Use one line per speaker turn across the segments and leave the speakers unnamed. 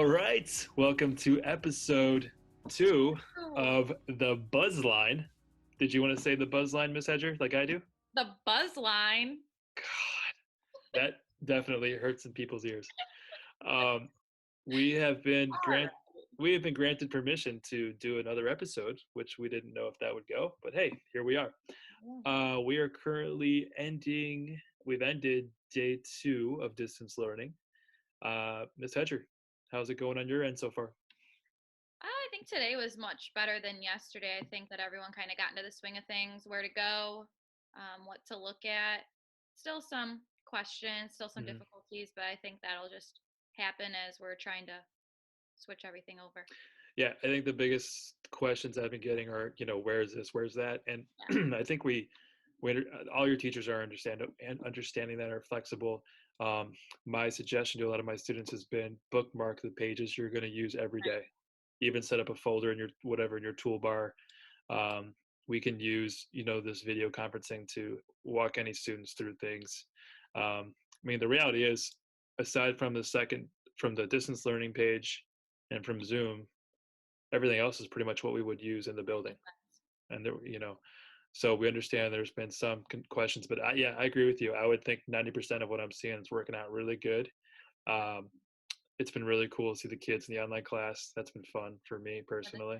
All right, welcome to episode 2 of the Buzz Line. Did you want to say the Buzz Line, Miss Hedger, like I do?
The Buzz Line.
God, that definitely hurts in people's ears. Um, we have been granted permission to do another episode, which we didn't know if that would go, but hey, here we are. We are currently ending. We've ended day 2 of distance learning. Miss Hedger, how's it going on your end so far?
I think today was much better than yesterday. I think that everyone kind of got into the swing of things, where to go, what to look at. Still some questions, still some difficulties, but I think that'll just happen as we're trying to switch everything over.
Yeah, I think the biggest questions I've been getting are, where's this, where's that, and I think we all your teachers are understanding that, are flexible. My suggestion to a lot of my students has been bookmark the pages you're going to use every day. Even set up a folder in your toolbar. We can use this video conferencing to walk any students through things. I mean, the reality is, aside from the distance learning page and from Zoom, everything else is pretty much what we would use in the building. And so we understand there's been some questions, but I agree with you. I would think 90% of what I'm seeing is working out really good. It's been really cool to see the kids in the online class. That's been fun for me personally.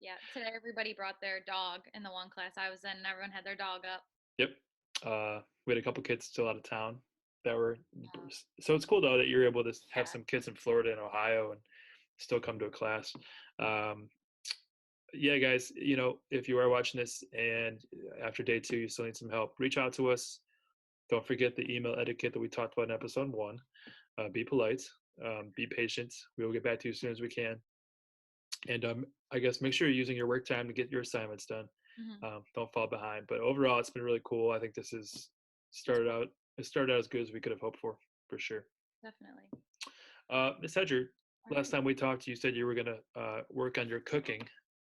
Yeah, today everybody brought their dog in the one class I was in, and everyone had their dog up.
Yep. We had a couple kids still out of town that were, so it's cool though that you're able to have some kids in Florida and Ohio and still come to a class. Yeah, guys, if you are watching this and after day 2 you still need some help, reach out to us. Don't forget the email etiquette that we talked about in episode 1. Be polite, be patient. We will get back to you as soon as we can. And I guess make sure you're using your work time to get your assignments done. Don't fall behind. But overall, it's been really cool. I think this is started out as good as we could have hoped for sure.
Definitely.
Ms. Hedger, last time we talked, you said you were going to work on your cooking.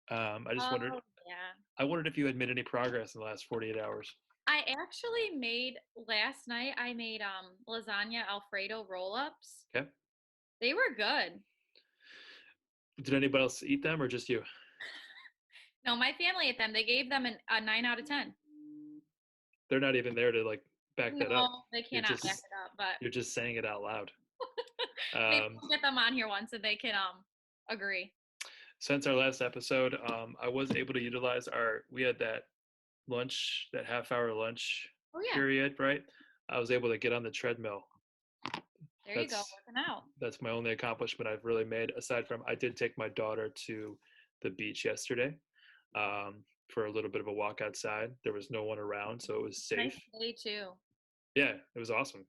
I just wondered.
Yeah.
I wondered if you had made any progress in the last 48 hours.
I actually made last night. I made lasagna Alfredo roll-ups.
Okay.
They were good.
Did anybody else eat them or just you?
No, my family ate them. They gave them a 9 out of 10.
They're not even there to back that up.
No, they cannot back it up. But
you're just saying it out loud.
Maybe we'll get them on here once and they can agree.
Since our last episode, I was able to utilize we had that half-hour lunch period, right? I was able to get on the treadmill.
There you go, working out.
That's my only accomplishment I've really made, aside from I did take my daughter to the beach yesterday for a little bit of a walk outside. There was no one around, so it was safe.
Nice day too.
Yeah, it was awesome.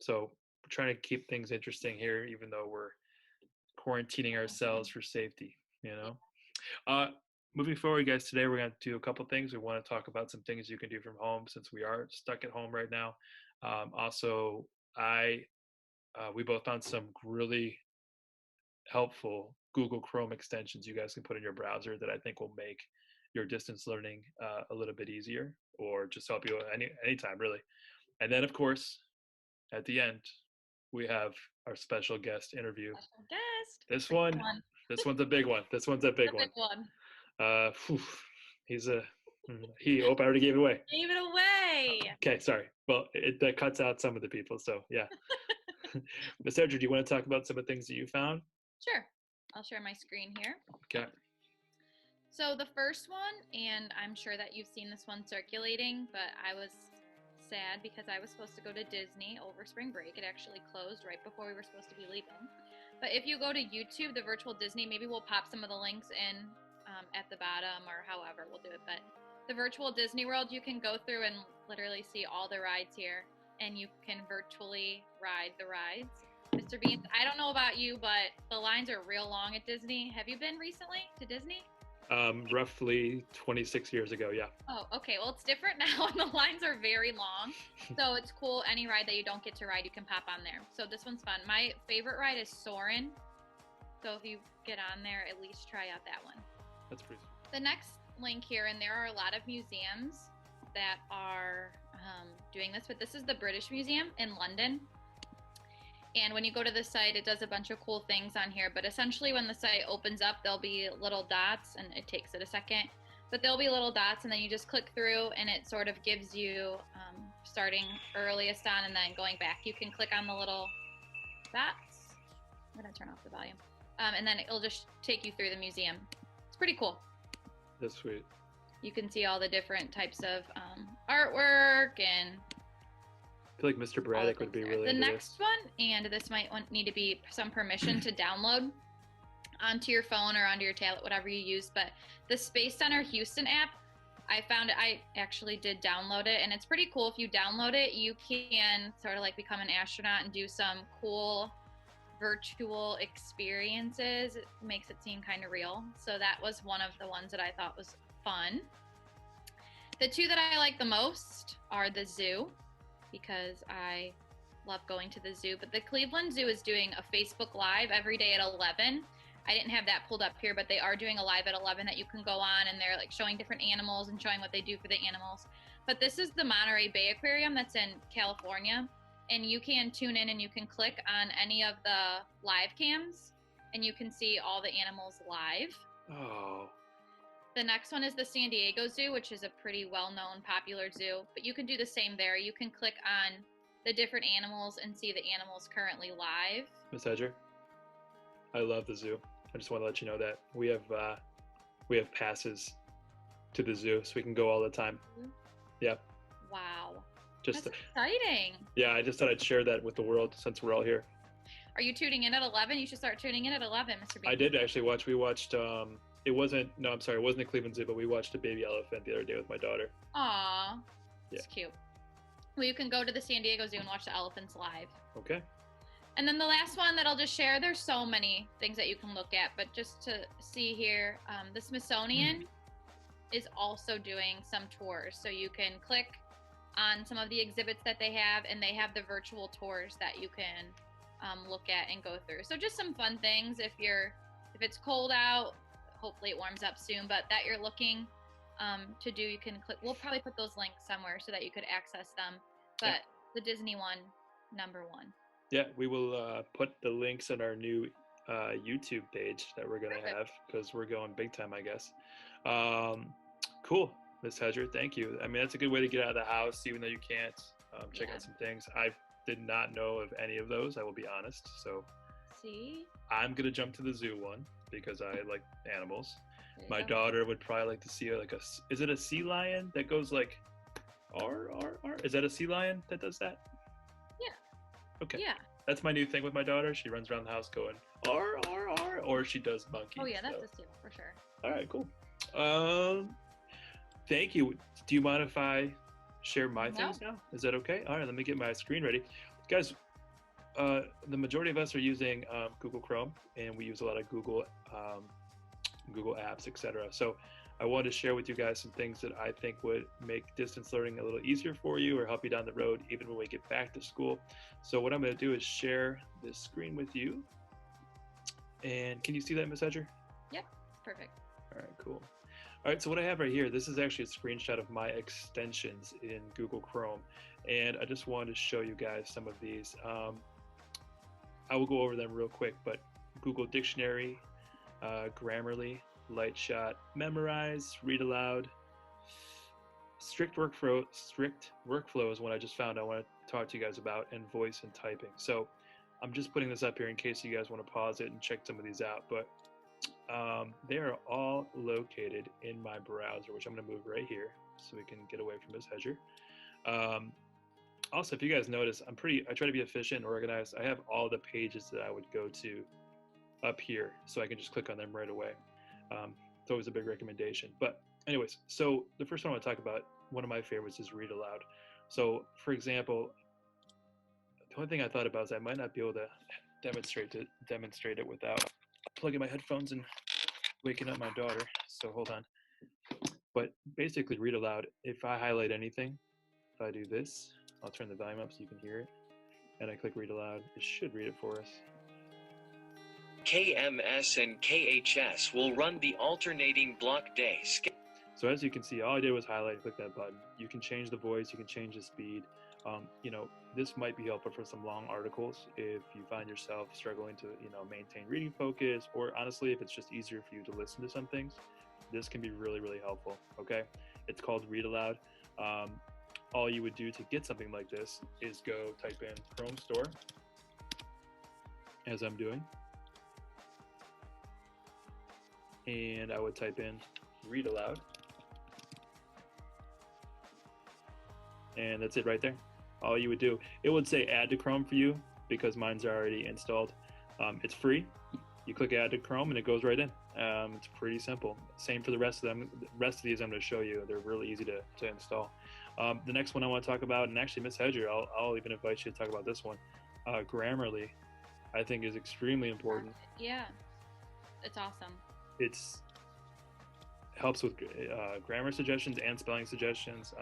So we're trying to keep things interesting here, even though we're quarantining ourselves for safety, Moving forward, guys, today we're going to do a couple things. We want to talk about some things you can do from home since we are stuck at home right now. Also, we both found some really helpful Google Chrome extensions you guys can put in your browser that I think will make your distance learning a little bit easier, or just help you anytime, really. And then, of course, at the end, we have our special guest interview. This one's a big one. This one's a big one. He's I already gave it away.
Gave it away.
Okay, sorry. Well, that cuts out some of the people, so yeah. Ms. Hedger, do you want to talk about some of the things that you found?
Sure. I'll share my screen here.
Okay.
So the first one, and I'm sure that you've seen this one circulating, but I was sad because I was supposed to go to Disney over spring break. It actually closed right before we were supposed to be leaving. But if you go to YouTube, the virtual Disney, maybe we'll pop some of the links in at the bottom or however we'll do it. But the virtual Disney World, you can go through and literally see all the rides here, and you can virtually ride the rides. Mr. Beans, I don't know about you, but the lines are real long at Disney. Have you been recently to Disney?
Roughly 26 years ago, yeah.
Oh, okay. Well, it's different now, and the lines are very long. So it's cool. Any ride that you don't get to ride, you can pop on there. So this one's fun. My favorite ride is Moran. So if you get on there, at least try out that one.
That's pretty cool.
The next link here, and there are a lot of museums that are doing this, but this is the British Museum in London. And when you go to the site, it does a bunch of cool things on here. But essentially, when the site opens up, there'll be little dots, and it takes it a second. But there'll be little dots, and then you just click through, and it sort of gives you starting earliest on and then going back. You can click on the little dots. I'm going to turn off the volume. And then it'll just take you through the museum. It's pretty cool.
That's sweet.
You can see all the different types of artwork and...
I feel like Mr. Braddock would be really
The
into
next one, and this might need to be some permission to download onto your phone or onto your tablet, whatever you use, but the Space Center Houston app, I found it, I actually did download it, and it's pretty cool. If you download it, you can sort of like become an astronaut and do some cool virtual experiences. It makes it seem kind of real. So that was one of the ones that I thought was fun. The two that I like the most are the zoo, because I love going to the zoo. But the Cleveland Zoo is doing a Facebook Live every day at 11. I didn't have that pulled up here, but they are doing a live at 11 that you can go on, and they're like showing different animals and showing what they do for the animals. But this is the Monterey Bay Aquarium that's in California, and you can tune in and you can click on any of the live cams, and you can see all the animals live.
Oh.
The next one is the San Diego Zoo, which is a pretty well-known, popular zoo. But you can do the same there. You can click on the different animals and see the animals currently live.
Miss Hedger, I love the zoo. I just want to let you know that we have passes to the zoo, so we can go all the time. Yeah.
Wow.
Just
That's exciting.
Yeah, I just thought I'd share that with the world since we're all here.
Are you tuning in at 11? You should start tuning in at 11, Mr. B.
I did actually watch. We watched. It wasn't the Cleveland Zoo, but we watched a baby elephant the other day with my daughter.
Aw,
yeah.
It's cute. Well, you can go to the San Diego Zoo and watch the elephants live.
Okay.
And then the last one that I'll just share, there's so many things that you can look at, but just to see here, the Smithsonian is also doing some tours. So you can click on some of the exhibits that they have, and they have the virtual tours that you can look at and go through. So just some fun things if it's cold out. Hopefully it warms up soon, but that you're looking to do, you can click. We'll probably put those links somewhere so that you could access them. But the Disney one, number one.
Yeah, we will put the links on our new YouTube page that we're going to have, because we're going big time, I guess. Cool, Miss Hedger, thank you. I mean, that's a good way to get out of the house, even though you can't check out some things. I did not know of any of those, I will be honest. So
see,
I'm going to jump to the zoo one, because I like animals. My daughter would probably like to see is it a sea lion that goes like, R, R, R? Is that a sea lion that does that?
Yeah.
Okay.
Yeah.
That's my new thing with my daughter. She runs around the house going, R, R, R, or she does monkey.
Oh yeah, that's a seal for sure.
All right, cool. Thank you. Do you mind if I share my things now? Is that okay? All right, let me get my screen ready. Guys, the majority of us are using Google Chrome, and we use a lot of Google apps, etc. So I wanted to share with you guys some things that I think would make distance learning a little easier for you, or help you down the road even when we get back to school. So what I'm going to do is share this screen with you. And can you see that, Miss Hedger?
Yep, perfect.
All right, cool. All right, so what I have right here, this is actually a screenshot of my extensions in Google Chrome. And I just wanted to show you guys some of these. I will go over them real quick, but Google Dictionary, Grammarly, Lightshot, Memorize, Read Aloud, Strict Workflow is one I just found I want to talk to you guys about, and Voice and Typing. So I'm just putting this up here in case you guys want to pause it and check some of these out, but they are all located in my browser, which I'm going to move right here so we can get away from Ms. Hedger. Also, if you guys notice, I try to be efficient and organized. I have all the pages that I would go to up here, so I can just click on them right away. It's always a big recommendation. But anyways, so the first one I want to talk about, one of my favorites is Read Aloud. So for example, the only thing I thought about is I might not be able to demonstrate it without plugging my headphones and waking up my daughter. So hold on. But basically, Read Aloud, if I highlight anything, if I do this, I'll turn the volume up so you can hear it, and I click Read Aloud, it should read it for us.
KMS and KHS will run the alternating block days.
So as you can see, all I did was highlight and click that button. You can change the voice, you can change the speed. You know, this might be helpful for some long articles if you find yourself struggling to, you know, maintain reading focus, or honestly, if it's just easier for you to listen to some things, this can be really, really helpful. Okay, it's called Read Aloud. All you would do to get something like this is go type in Chrome Store, as I'm doing, and I would type in Read Aloud, and that's it right there. All you would do, it would say add to Chrome for you because mine's already installed. It's free. You click add to Chrome and it goes right in. It's pretty simple. Same for the rest of them. The rest of these I'm going to show you. They're really easy to install. The next one I want to talk about, and actually Miss Hedger, I'll even invite you to talk about this one. Grammarly, I think, is extremely important.
Yeah, it's awesome.
It's helps with grammar suggestions and spelling suggestions.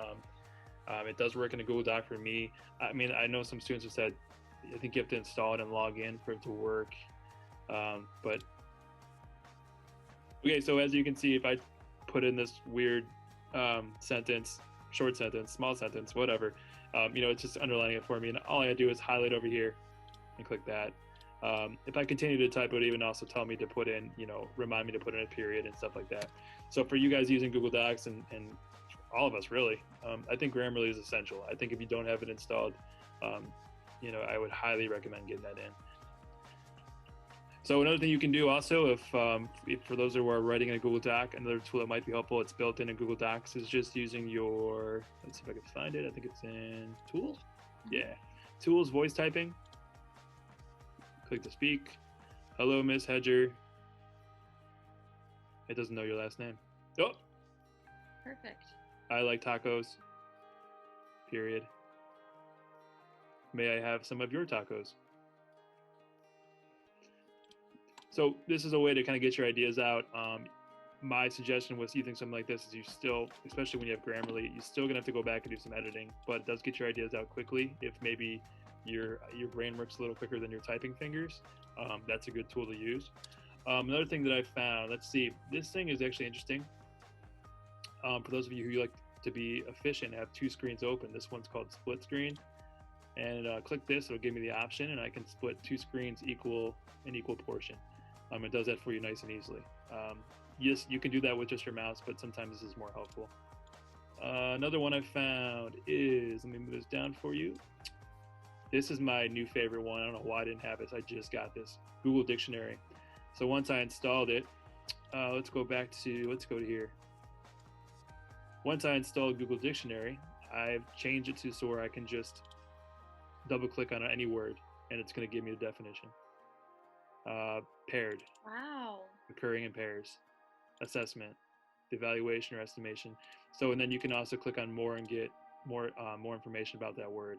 It does work in a Google Doc for me. I mean, I know some students have said, I think you have to install it and log in for it to work. But okay, so as you can see, if I put in this weird sentence, short sentence, small sentence, whatever, you know, it's just underlining it for me. And all I do is highlight over here and click that. If I continue to type, it would even also tell me to put in, you know, remind me to put in a period and stuff like that. So for you guys using Google Docs and all of us really, I think Grammarly is essential. I think if you don't have it installed, you know, I would highly recommend getting that in. So another thing you can do also, if for those who are writing in a Google Doc, another tool that might be helpful, it's built in Google Docs, is just using your, let's see if I can find it. I think it's in Tools. Yeah, Tools, voice typing. Click to speak. Hello, Miss Hedger. It doesn't know your last name. Oh.
Perfect.
I like tacos. Period. May I have some of your tacos? So this is a way to kind of get your ideas out. My suggestion was using something like this is you still, especially when you have Grammarly, you're still gonna have to go back and do some editing, but it does get your ideas out quickly. If maybe your brain works a little quicker than your typing fingers, that's a good tool to use. Another thing that I found, let's see, this thing is actually interesting. For those of you who like to be efficient, have two screens open. This one's called split screen, and click this, it'll give me the option, and I can split two screens in equal portion. It does that for you nice and easily. Yes, you can do that with just your mouse, but sometimes this is more helpful. Another one I found is, let me move this down for you. This is my new favorite one. I don't know why I didn't have this. I just got this, Google Dictionary. So once I installed it, let's go to here. Once I installed Google Dictionary, I've changed it to so where I can just double click on any word and it's going to give me the definition. Paired.
Wow.
Occurring in pairs. Assessment. Evaluation or estimation. So, and then you can also click on more and get more information about that word.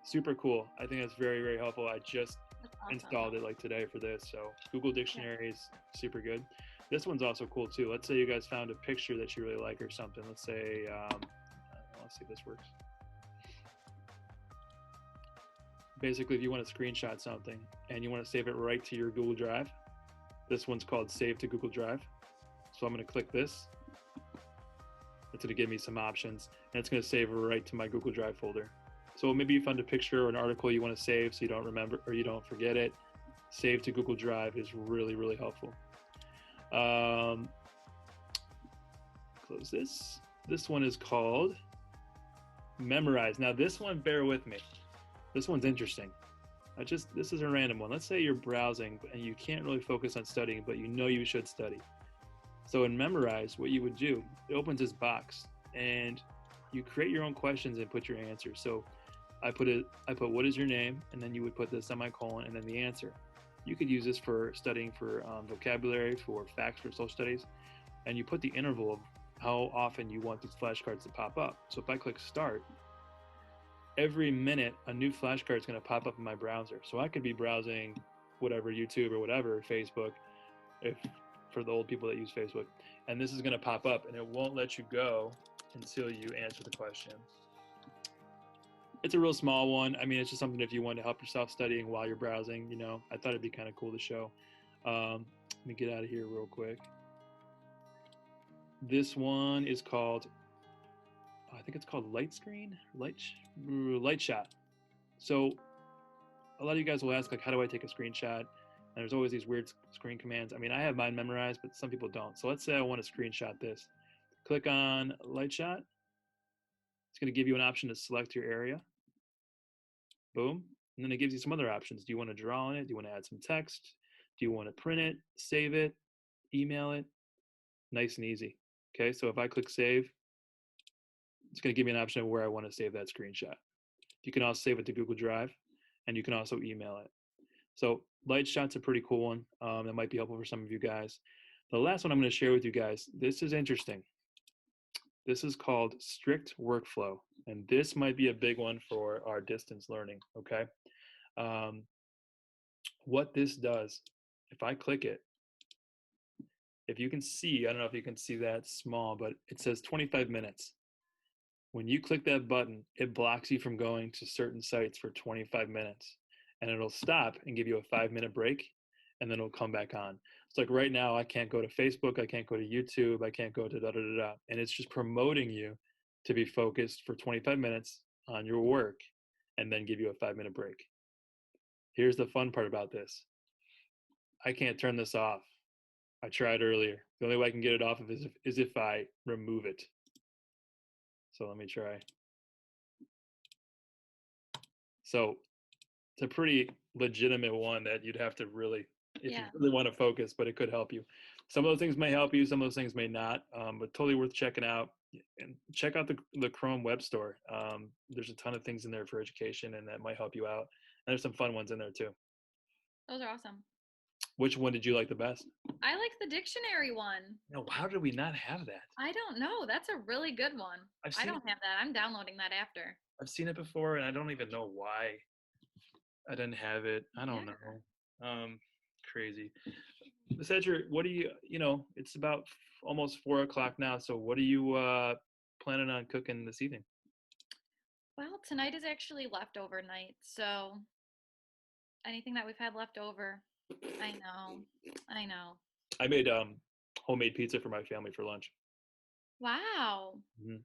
Super cool. I think that's very, very helpful. I just installed it like today for this. So Google Dictionary is super good. This one's also cool too. Let's say you guys found a picture that you really like or something. Let's say, let's see if this works. Basically, if you want to screenshot something and you want to save it right to your Google Drive, this one's called Save to Google Drive. So I'm going to click this. It's going to give me some options, and it's going to save right to my Google Drive folder. So maybe you found a picture or an article you want to save so you don't remember or you don't forget it. Save to Google Drive is really, really helpful. Close this. This one is called Memorize. Now this one, bear with me. This one's interesting. This is a random one. Let's say you're browsing and you can't really focus on studying, but you know you should study. So in Memorize, what you would do, it opens this box and you create your own questions and put your answers. So I put what is your name, and then you would put the semicolon and then the answer. You could use this for studying for vocabulary, for facts, for social studies, and you put the interval of how often you want these flashcards to pop up. So if I click start, every minute a new flashcard is going to pop up in my browser. So I could be browsing whatever, YouTube or whatever, Facebook, if for the old people that use Facebook, and this is going to pop up and it won't let you go until you answer the question. It's a real small one. I mean, it's just something if you want to help yourself studying while you're browsing, you know, I thought it'd be kind of cool to show. Let me get out of here real quick. This one is called, I think it's called light shot. So a lot of you guys will ask, like, how do I take a screenshot? And there's always these weird screen commands. I mean, I have mine memorized, but some people don't. So let's say I want to screenshot this. Click on light shot. It's going to give you an option to select your area. Boom. And then it gives you some other options. Do you want to draw on it? Do you want to add some text? Do you want to print it, save it, email it? Nice and easy. Okay, so if I click save, it's going to give me an option of where I want to save that screenshot. You can also save it to Google Drive, and you can also email it. So light shot's a pretty cool one. That might be helpful for some of you guys. The last one I'm going to share with you guys, this is interesting. This is called strict workflow, and this might be a big one for our distance learning, okay? What this does, if I click it, if you can see, I don't know if you can see that small, but it says 25 minutes. When you click that button, it blocks you from going to certain sites for 25 minutes, and it'll stop and give you a 5-minute break, and then it'll come back on. It's like right now, I can't go to Facebook, I can't go to YouTube, I can't go to da-da-da-da, and it's just promoting you to be focused for 25 minutes on your work, and then give you a 5-minute break. Here's the fun part about this. I can't turn this off. I tried earlier. The only way I can get it off of is if I remove it. So let me try. So it's a pretty legitimate one that you'd have to really, if you really want to focus, but it could help you. Some of those things may help you, some of those things may not, but totally worth checking out. And check out the Chrome Web Store. There's a ton of things in there for education, and that might help you out. And there's some fun ones in there too.
Those are awesome.
Which one did you like the best?
I like the dictionary one.
No, how did we not have that?
I don't know. That's a really good one. I don't have that. I'm downloading that after.
I've seen it before, and I don't even know why I didn't have it. I don't know. Crazy. Ms. Edger, what do it's about almost 4 o'clock now. So what are you planning on cooking this evening?
Well, tonight is actually leftover night. So anything that we've had left over. I know.
I made homemade pizza for my family for lunch.
Wow. Mm-hmm.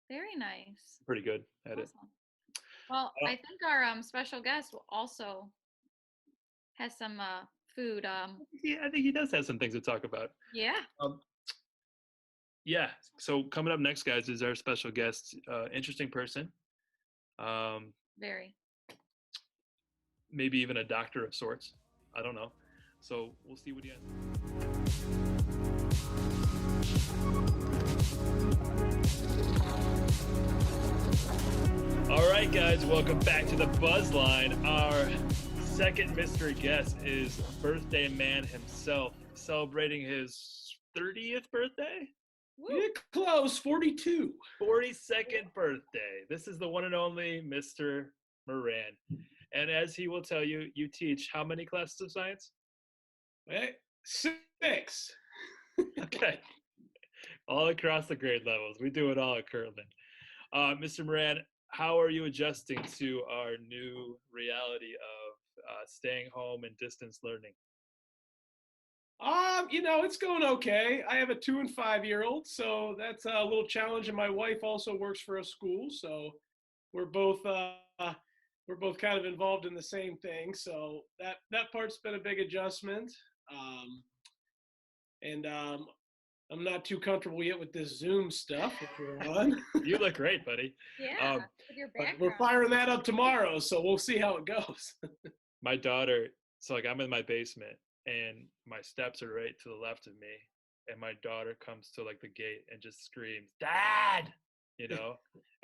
Very nice.
Pretty good at it.
Well, I think our special guest also has some food.
Yeah, I think he does have some things to talk about.
Yeah.
Yeah. So coming up next, guys, is our special guest. Interesting person.
Very.
Maybe even a doctor of sorts. I don't know. So we'll see what he has. All right, guys, welcome back to the Buzz Line. Our second mystery guest is birthday man himself, celebrating his 30th birthday?
Yeah, close, 42.
42nd birthday. This is the one and only Mr. Moran. And as he will tell you, you teach how many classes of science?
6.
Okay. All across the grade levels. We do it all at Kirtland. Mr. Moran, how are you adjusting to our new reality of staying home and distance learning?
It's going okay. I have a 2 and 5-year-old, so that's a little challenge. And my wife also works for a school, so we're both kind of involved in the same thing. So that part's been a big adjustment. I'm not too comfortable yet with this Zoom stuff that we're on.
You look great, buddy.
Yeah, with your background.
We're firing that up tomorrow, so we'll see how it goes.
My daughter, so like I'm in my basement, and my steps are right to the left of me, and my daughter comes to like the gate and just screams, "Dad!"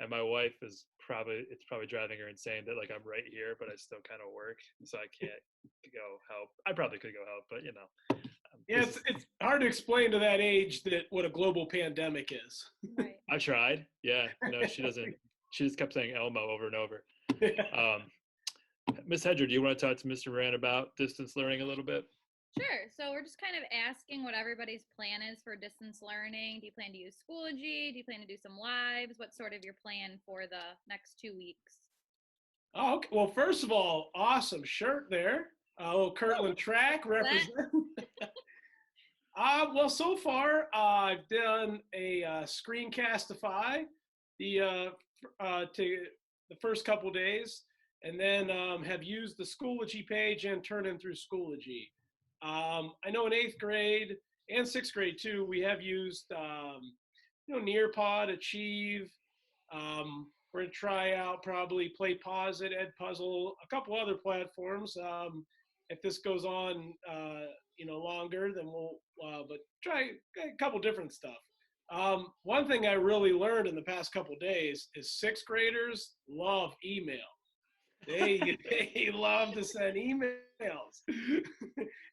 And my wife it's probably driving her insane that like I'm right here, but I still kind of work, so I can't go help. I probably could go help, but
yeah, it's hard to explain to that age that what a global pandemic is.
Right.
I tried. Yeah, she doesn't. She just kept saying Elmo over and over. Ms. Hedger, do you want to talk to Mr. Moran about distance learning a little bit?
Sure. So we're just kind of asking what everybody's plan is for distance learning. Do you plan to use Schoology? Do you plan to do some lives? What's sort of your plan for the next 2 weeks?
Oh, okay. Well, first of all, awesome shirt there. A little Kirtland track representing. Well, so far I've done a Screencastify, the to the first couple days, and then have used the Schoology page and turned in through Schoology. I know in 8th grade and 6th grade too, we have used Nearpod, Achieve. We're gonna try out probably Play Pause It, Edpuzzle, a couple other platforms. If this goes on, longer, then we'll. But try a couple different stuff. One thing I really learned in the past couple days is 6th graders love email. They love to send emails.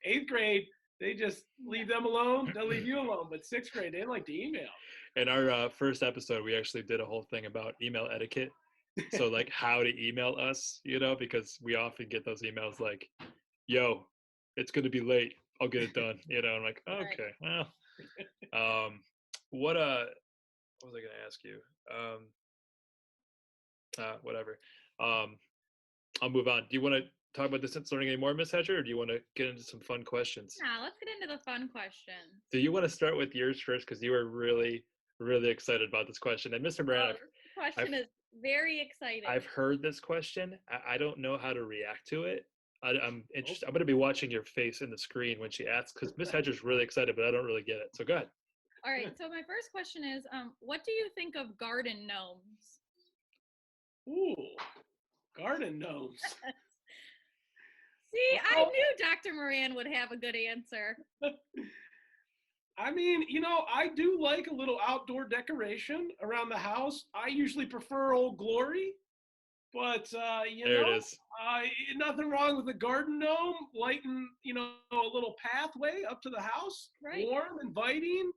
8th grade, they just leave them alone. They'll leave you alone. But 6th grade, they like to email.
In our first episode, we actually did a whole thing about email etiquette. So like how to email us, because we often get those emails like, yo, it's going to be late. I'll get it done. I'm like, okay, well, what was I going to ask you? Whatever. I'll move on. Do you want to talk about distance learning anymore, Miss Hedger, or do you want to get into some fun questions?
Nah, let's get into the fun questions.
Do you want to start with yours first? Because you were really, really excited about this question. And Mr. Moran,
this question is very exciting.
I've heard this question. I don't know how to react to it. I'm interested. I'm going to be watching your face in the screen when she asks, because Miss Hedger's really excited, but I don't really get it. So go ahead.
All right. So my first question is, what do you think of garden gnomes?
Ooh, garden gnomes.
See, I knew Dr. Moran would have a good answer.
I mean, I do like a little outdoor decoration around the house. I usually prefer Old Glory, but
there it is.
Nothing wrong with a garden gnome, lighting, a little pathway up to the house,
right.
Warm, inviting.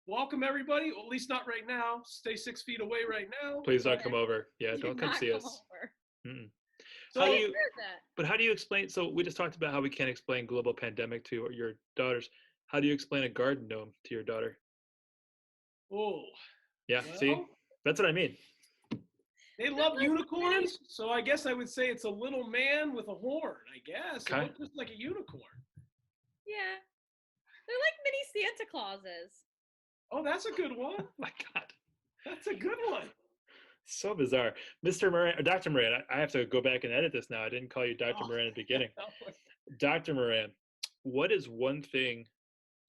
Welcome everybody. Well, at least not right now. Stay 6 feet away right now.
Please don't come over. Yeah, don't come see us.
So
how do you explain? So we just talked about how we can't explain global pandemic to your daughters. How do you explain a garden gnome to your daughter?
Oh,
yeah. Well, see, that's what I mean.
They love unicorns, so I guess I would say it's a little man with a horn. I guess it looks just like a unicorn.
Yeah, they're like mini Santa Clauses.
Oh, that's a good one.
Oh my God,
that's a good one.
So bizarre. Mr. Moran, or Dr. Moran, I have to go back and edit this now. I didn't call you Dr. Moran at the beginning. Dr. Moran, what is one thing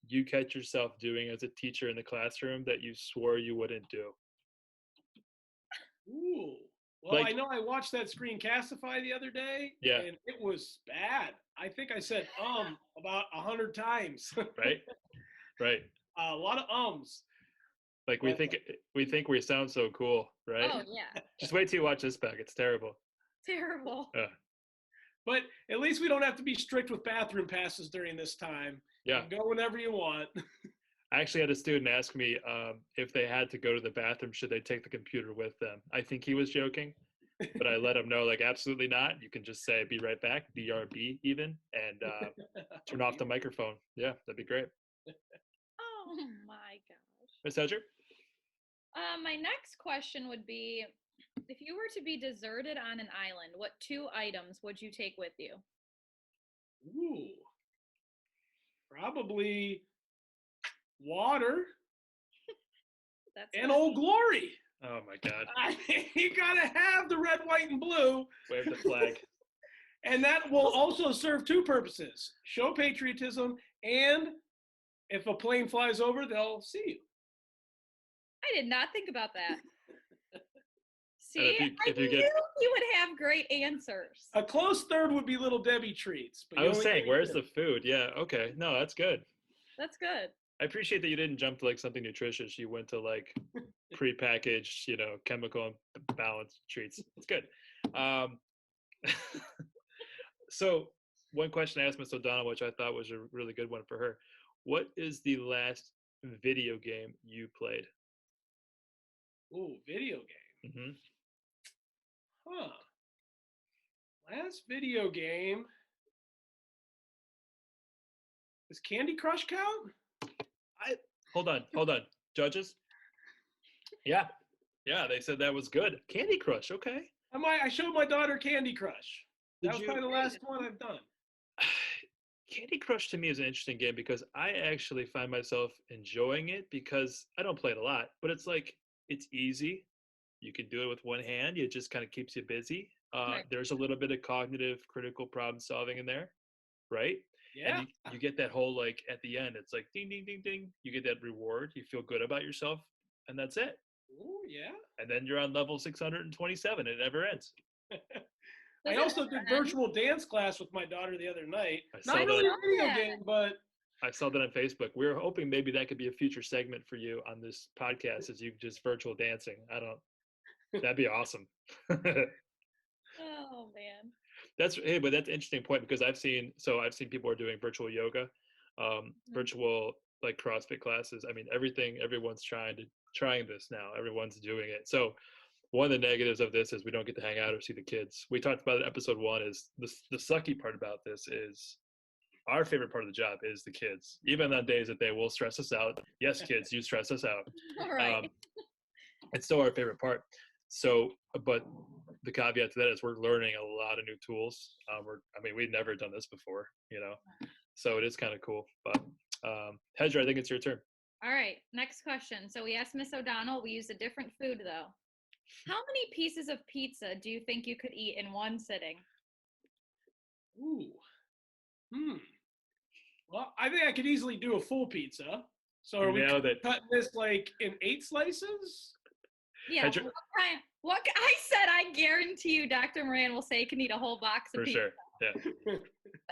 you catch yourself doing as a teacher in the classroom that you swore you wouldn't do?
Ooh. Well, I know I watched that Screencastify the other day, and it was bad. I think I said about 100 times.
Right.
A lot of ums.
Like we think we sound so cool, right?
Oh yeah.
Just wait till you watch this back. It's terrible.
Terrible.
But at least we don't have to be strict with bathroom passes during this time.
Yeah.
You can go whenever you want.
I actually had a student ask me if they had to go to the bathroom, should they take the computer with them? I think he was joking, but I let him know, like, absolutely not. You can just say, be right back, BRB even, and turn off the microphone. Yeah, that'd be great.
Oh my gosh.
Ms. Hedger?
My next question would be, if you were to be deserted on an island, what 2 items would you take with you?
Ooh. Probably water and Old Glory.
Oh my God.
You gotta have the red, white, and blue.
Wave the flag.
And that will also serve 2 purposes. Show patriotism, and if a plane flies over, they'll see you.
I did not think about that. See,
if you
knew you would have great answers.
A close third would be Little Debbie treats.
But I was saying, where's the food? Yeah, okay. No, that's good.
That's good.
I appreciate that you didn't jump to like something nutritious. You went to like prepackaged, chemical and balanced treats. It's good. So one question I asked Miss O'Donnell, which I thought was a really good one for her. What is the last video game you played?
Ooh, video game.
Mm-hmm.
Huh. Last video game. Does Candy Crush count?
Hold on. Judges? Yeah, they said that was good. Candy Crush, okay.
I showed my daughter Candy Crush. That was probably the last one I've done.
Candy Crush to me is an interesting game because I actually find myself enjoying it because I don't play it a lot, but it's like, it's easy. You can do it with one hand. It just kind of keeps you busy.
Right.
There's a little bit of cognitive, critical problem solving in there, right? And
Yeah.
you get that whole like at the end, it's like ding, ding, ding, ding. You get that reward. You feel good about yourself, and that's it.
Ooh, yeah.
And then you're on level 627. It never ends.
I
Does it
also
never
did
end?
virtual dance class with my daughter the other night.
I saw
Not
that.
really a
saw
video
that.
game, but
I saw that on Facebook. We were hoping maybe that could be a future segment for you on this podcast, as you just virtual dancing. I don't. That'd be awesome.
Oh man.
But that's an interesting point because I've seen people are doing virtual yoga, virtual like CrossFit classes. I mean, everyone's trying this now. Everyone's doing it. So one of the negatives of this is we don't get to hang out or see the kids. We talked about it in episode 1 is the sucky part about this is our favorite part of the job is the kids. Even on days that they will stress us out. Yes, kids, you stress us out.
All right.
It's still our favorite part. So, but the caveat to that is we're learning a lot of new tools. We've never done this before, so it is kind of cool. But Hedger, I think it's your turn.
All right. Next question. So we asked Miss O'Donnell. We used a different food though. How many pieces of pizza do you think you could eat in one sitting?
ooh. Well, I think I could easily do a full pizza. So are we
Nailed it.
cutting this like in 8 slices?
Yeah.
Hedger-
I said I guarantee you Dr. Moran will say you can eat a whole box of
For
pizza.
sure. Yeah.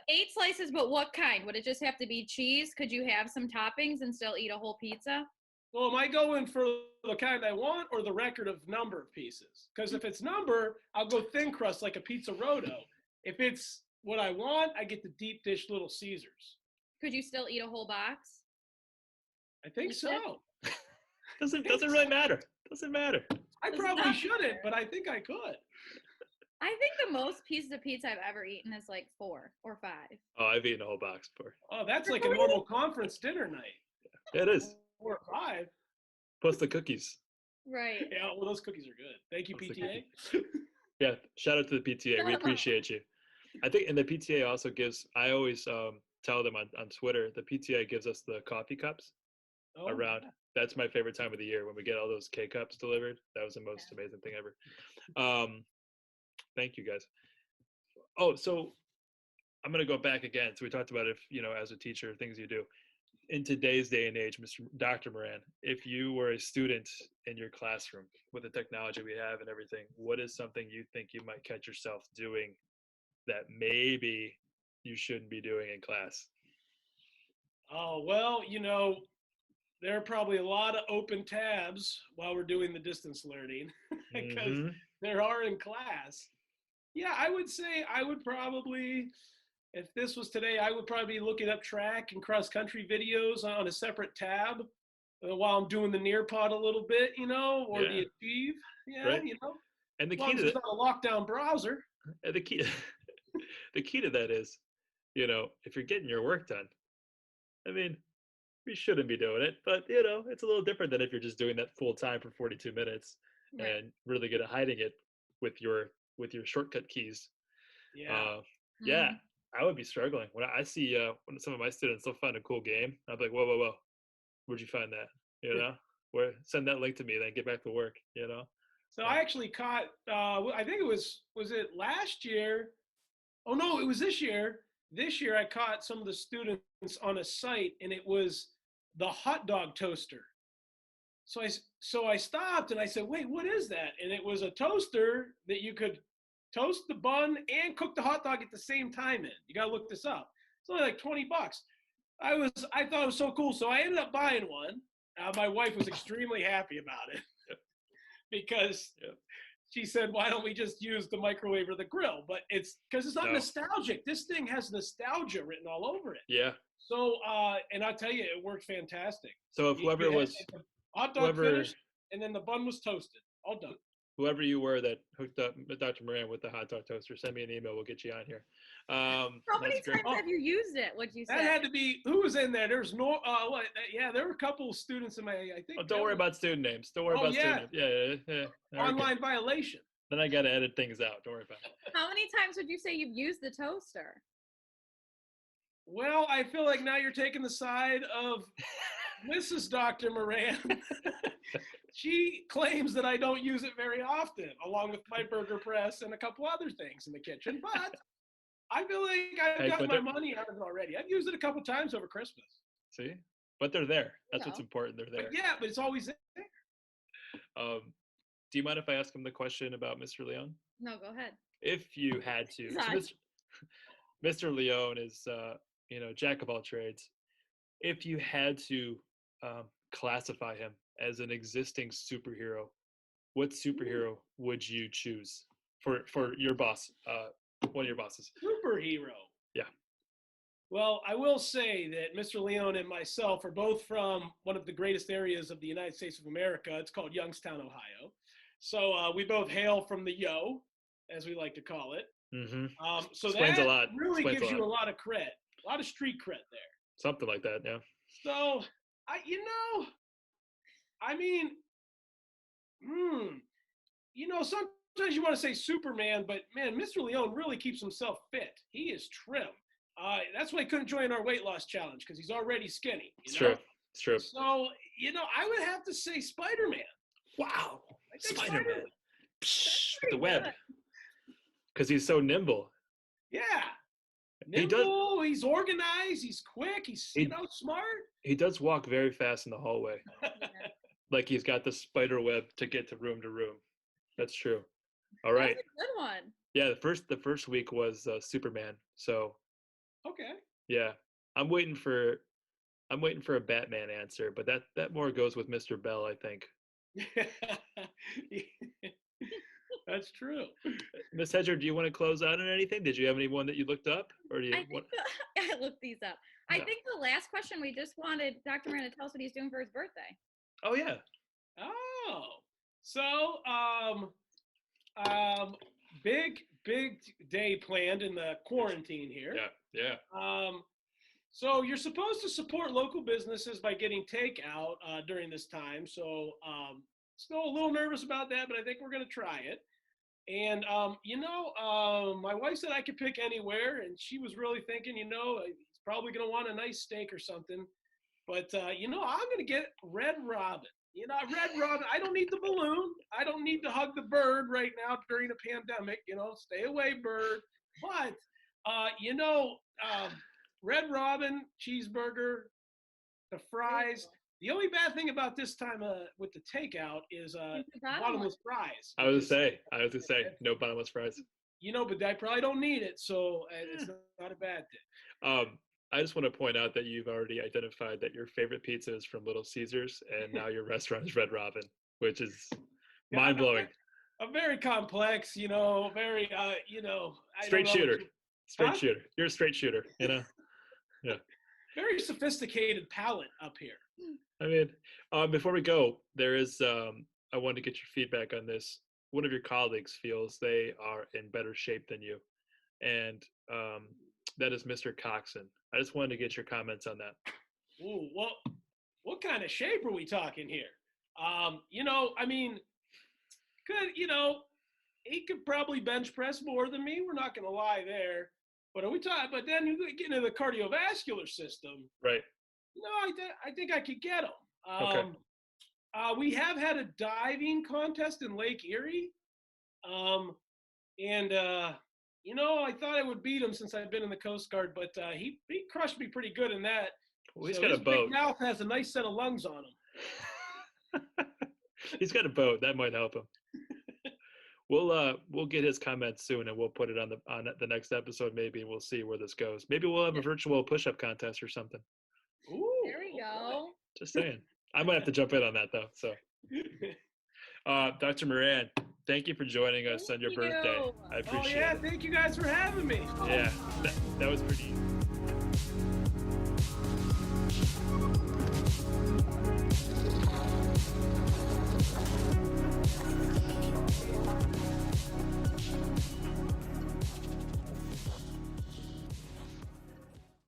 8 slices, but what kind? Would it just have to be cheese? Could you have some toppings and still eat a whole pizza?
Well, am I going for the kind I want or the record of number of pieces? Because if it's number, I'll go thin crust like a pizza roto. If it's what I want, I get the deep dish Little Caesars.
Could you still eat a whole box?
I think so.
Doesn't really matter. Doesn't matter.
I
Does
probably
not
shouldn't,
matter.
but I think I could.
I think the most pieces of pizza I've ever eaten is like 4 or 5.
Oh, I've eaten a whole box before.
Oh, that's like a normal conference dinner night.
It is.
4 or 5.
Plus the cookies.
Right.
Yeah, well, those cookies are good. Thank you,
Plus the
PTA.
Yeah. Shout out to the PTA. We appreciate you. I think, and the PTA also gives. I always tell them on Twitter. The PTA gives us the coffee cups
Oh,
around. That's my favorite time of the year when we get all those K cups delivered. That was the most amazing thing ever. Thank you guys. Oh, so I'm gonna go back again. So we talked about if as a teacher, things you do. In today's day and age, Dr. Moran, if you were a student in your classroom with the technology we have and everything, what is something you think you might catch yourself doing that maybe you shouldn't be doing in class?
Oh, well, there are probably a lot of open tabs while we're doing the distance learning because
Mhm.
there are in class. Yeah, I would say I would probably, if this was today, I would probably be looking up track and cross country videos on a separate tab while I'm doing the Nearpod a little bit, or
Yeah.
the Achieve. Yeah,
Right. And the
as long
key
as
to
it's
that,
not a lockdown browser.
the key, the key to that is, if you're getting your work done, I mean, we shouldn't be doing it, but it's a little different than if you're just doing that full time for 42 minutes
Right.
and really good at hiding it with your shortcut keys.
Yeah.
Yeah, I would be struggling when I see when some of my students will find a cool game. I'm like, whoa, where'd you find that? Where send that link to me, then get back to work.
So I actually caught, I think it was it last year? Oh no, it was this year. This year I caught some of the students on a site and it was the hot dog toaster. So I stopped and I said, wait, what is that? And it was a toaster that you could toast the bun and cook the hot dog at the same time in. You gotta look this up. It's only like $20. I thought it was so cool. So I ended up buying one. My wife was extremely happy about it because she said, why don't we just use the microwave or the grill? But it's because it's not nostalgic. This thing has nostalgia written all over it.
Yeah.
So, and I'll tell you, it worked fantastic.
So if whoever was
hot dog finished, and then the bun was toasted, all done.
Whoever you were that hooked up Dr. Moran with the hot dog toaster, send me an email. We'll get you on here.
How many times have you used it? What'd you say?
That had to be, who was in there? There's no, there were a couple of students in my, I think.
Oh, don't worry about student names. Don't worry about student names. Yeah.
Online violation.
Then I got to edit things out. Don't worry about it.
How many times would you say you've used the toaster?
Well, I feel like now you're taking the side of Mrs. Dr. Moran, she claims that I don't use it very often, along with my burger press and a couple other things in the kitchen. But I feel like I've
Hey,
got
but
my money out of it already. I've used it a couple times over Christmas.
See, but they're there. That's
No.
what's important. They're there.
But yeah, but it's always there.
Do you mind if I ask him the question about Mr. Leon?
No, go ahead.
If you had to, so
God.
Mr. Leon is, jack of all trades. If you had to classify him as an existing superhero, what superhero would you choose for your boss, one of your bosses?
Superhero.
Yeah.
Well, I will say that Mr. Leon and myself are both from one of the greatest areas of the United States of America. It's called Youngstown, Ohio. So we both hail from the Yo, as we like to call it.
Mm-hmm.
So
Explains
that
a lot.
really
Explains
gives
a
you a
lot.
lot of cred, a lot of street cred there.
Something like that, yeah.
So, sometimes you want to say Superman, but man, Mr. Leon really keeps himself fit. He is trim. That's why he couldn't join our weight loss challenge, because he's already skinny.
It's true. It's true.
So, I would have to say Spider-Man.
Wow.
I think
Spider-Man. Psh, with the
Pretty
web.
good.
Because he's so nimble.
Yeah.
He does-
Nimble, he's organized, he's quick, he's, smart.
He does walk very fast in the hallway.
Yeah.
Like he's got the spider web to get to room. That's true. All right.
That's a good one.
Yeah, the first week was Superman. So
Okay.
yeah, I'm waiting for a Batman answer, but that more goes with Mr. Bell, I think.
That's true.
Miss Hedger, do you want to close out on anything? Did you have anyone that you looked up, or do you?
I think I looked these up. I
Yeah.
think the last question we just wanted Dr. Moran to tell us what he's doing for his birthday.
Oh yeah.
Oh, so big day planned in the quarantine here.
Yeah.
So you're supposed to support local businesses by getting takeout during this time. So still a little nervous about that, but I think we're going to try it. And my wife said I could pick anywhere, and she was really thinking, he's probably going to want a nice steak or something. But I'm going to get Red Robin. Red Robin. I don't need the balloon. I don't need to hug the bird right now during a pandemic. Stay away, bird. But Red Robin cheeseburger, the fries. The only bad thing about this time with the takeout is bottomless fries.
I was gonna say no bottomless fries.
But I probably don't need it, so it's not a bad thing.
I just want to point out that you've already identified that your favorite pizza is from Little Caesars, and now your restaurant is Red Robin, which is mind blowing.
A very complex, very
Straight shooter. Straight
Huh?
shooter. You're a straight shooter. Yeah.
Very sophisticated palate up here.
I mean, before we go, there is. I wanted to get your feedback on this. One of your colleagues feels they are in better shape than you, and that is Mr. Coxon. I just wanted to get your comments on that.
Ooh, well, what kind of shape are we talking here? He could probably bench press more than me. We're not going to lie there. But are we talking? But then you get into the cardiovascular system.
Right.
No, I think I could get him.
Okay.
We have had a diving contest in Lake Erie, I thought I would beat him since I've been in the Coast Guard, but he crushed me pretty good in that.
Well, he's
So
got a
his big
boat.
mouth has a nice set of lungs on him.
He's got a boat. That might help him. We'll get his comments soon, and we'll put it on the next episode maybe, and we'll see where this goes. Maybe we'll have a virtual push-up contest or something.
Ooh,
There we go.
Just saying. I might have to jump in on that though. So, Dr. Moran, thank you for joining us on your
Thank
birthday.
you.
I appreciate
yeah,
it.
thank you guys for having me.
Yeah, that was pretty easy.